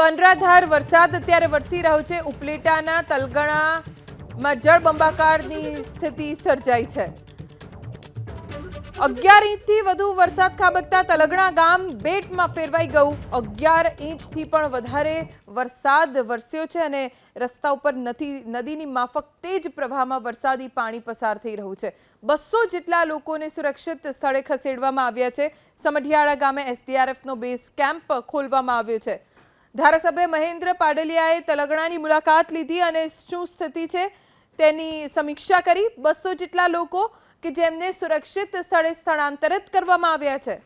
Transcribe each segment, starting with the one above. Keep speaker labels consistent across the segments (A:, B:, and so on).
A: અનરાધાર વરસાદ અત્યારે વરસી રહ્યો છે। ઉપલેટાના તલગણામાં જળબંબાકારની સ્થિતિ સર્જાઈ છે। 11 ઇંચથી વધુ વરસાદ ખાબકતા તલગણા ગામ બેટમાં ફેરવાઈ ગયું। 11 ઇંચથી પણ વધારે વરસાદ વરસ્યો છે અને રસ્તા ઉપર નદીની માફક તેજ પ્રવાહમાં વરસાદી પાણી પસાર થઈ રહ્યું છે। 200 જેટલા લોકોને સુરક્ષિત સ્થળે ખસેડવામાં આવ્યા છે। સમઢિયાળા ગામે એસડીઆરએફનો બેઝ કેમ્પ ખોલવામાં આવ્યો છે। ધારાસભ્ય મહેન્દ્ર પાડલિયાએ તલગણાની મુલાકાત લીધી અને શું સ્થિતિ છે તેની સમીક્ષા કરી। 200 જેટલા લોકો કે જેમને સુરક્ષિત સ્થળે સ્થળાંતરિત કરવામાં આવ્યા છે।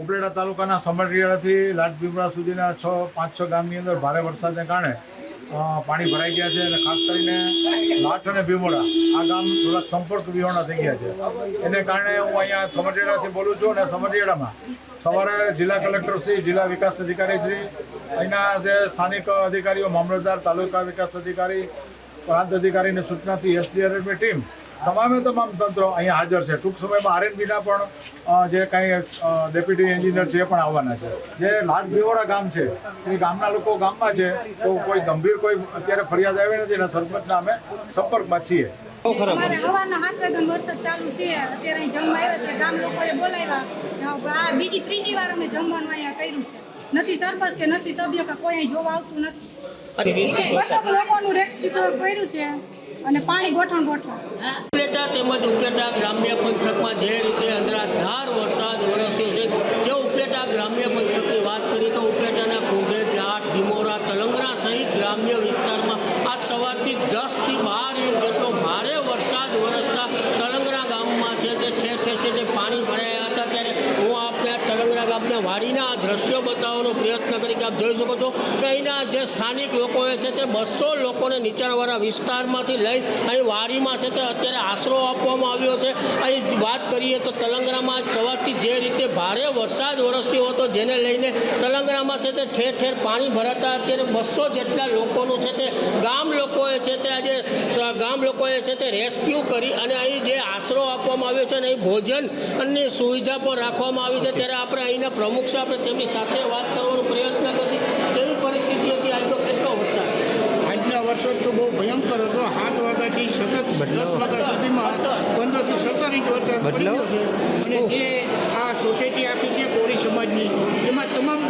B: ઉપલેટા તાલુકાના સમઢિયાળાથી લાઠપીપળા સુધીના 5-6 ગામની અંદર ભારે વરસાદને કારણે પાણી ભરાઈ ગયા છે અને ખાસ કરીને લાઠ અને ભીમોડા આ ગામ થોડા સંપર્ક વિહોણા થઈ ગયા છે। એને કારણે હું અહીંયા સમઢિયાળાથી બોલું છું અને સમઢિયાળામાં સવારે જિલ્લા કલેક્ટરશ્રી, જિલ્લા વિકાસ અધિકારીશ્રી, અહીંના જે સ્થાનિક અધિકારીઓ, મામલતદાર, તાલુકા વિકાસ અધિકારી, પ્રાંત અધિકારીની સૂચનાથી એસડીઆરએફની ટીમ તમામ તંત્રો અહીંયા હાજર છે। ટૂંક સમયમાં આરએનબીના પણ જે કાંઈ ડેપ્યુટી એન્જિનિયર છે એ પણ આવવાના છે। જે લાઠ ભીમોડા ગામ છે એ ગામના લોકો ગામમાં છે તો કોઈ ગંભીર કોઈ અત્યારે ફરિયાદ આવી નથી અને સરપંચના અમે સંપર્કમાં છીએ।
C: અમારે સવારના 7 વાગ્યાનો વરસાદ ચાલુ છે। અત્યારે અહીં જમવા આવ્યા છે, ગામ લોકોએ બોલાવ્યા। આ બીજી ત્રીજી વાર અમે જમવાનું અહીંયા કર્યું છે। નથી સરપંચ કે નથી સભ્ય કે કોઈ અહીં જોવા આવતું નથી। 200 લોકોનું રેસ્ક્યુ કર્યું છે અને પાણી ગોઠણ
D: ઉપલેટા તેમજ ઉપલેટા ગ્રામ્ય પંથકમાં જે રીતે અનરાધાર વરસાદ વરસ્યો છે, જે ઉપલેટા ગ્રામ્ય પંથકની વાત કરીએ તો ઉપલેટાના કુંભેજ, લાઠ, ભીમોરા, તલંગણા સહિત ગ્રામ્ય વિસ્તારમાં આજ સવારથી 10થી 12 ઇંચ જેટલો ભારે વરસાદ વરસતા તલંગણા ગામમાં છે તે ઠેર ઠેર છે તે પાણી ભરાયા હતા। ત્યારે હું આપને આ તલંગણા ગામના વાડીના આ દ્રશ્યો બતાવવાનો પ્રયત્ન કરી કે આપ જોઈ શકો છો કે અહીંના જે સ્થાનિક લોકોએ છે તે 200 લોકોને નીચાણવાળા વિસ્તારમાંથી લઈ અહીં વાડીમાં છે તે અત્યારે આશરો આપવામાં આવ્યો છે। અહીં વાત કરીએ તો તલંગણામાં સવારથી જે રીતે ભારે વરસાદ વરસ્યો હતો જેને લઈને તલંગણામાં છે તે ઠેર ઠેર પાણી ભરાતા અત્યારે 200 જેટલા લોકોનું છે તે ગામ લોકોએ છે તે રેસ્ક્યુ કરી અને અહીં જે આશરો આપવામાં આવ્યો છે અને અહીં ભોજનની સુવિધા પણ રાખવામાં આવી છે। ત્યારે આપણે અહીંના પ્રમુખ છે, આપણે તેમની સાથે વાત કરવાનો પ્રયત્ન કરીએ। કેવી પરિસ્થિતિ હતી આજનો, કેટલો વરસાદ?
E: આજના વરસાદ તો બહુ ભયંકર હતો। 7 વાગ્યાથી સતત 10 વાગ્યા સુધીમાં 15થી 17 ઇંચ વરસાદ પડ્યો છે અને જે આ સોસાયટી આપી છે કોળી સમાજની, એમાં તમામ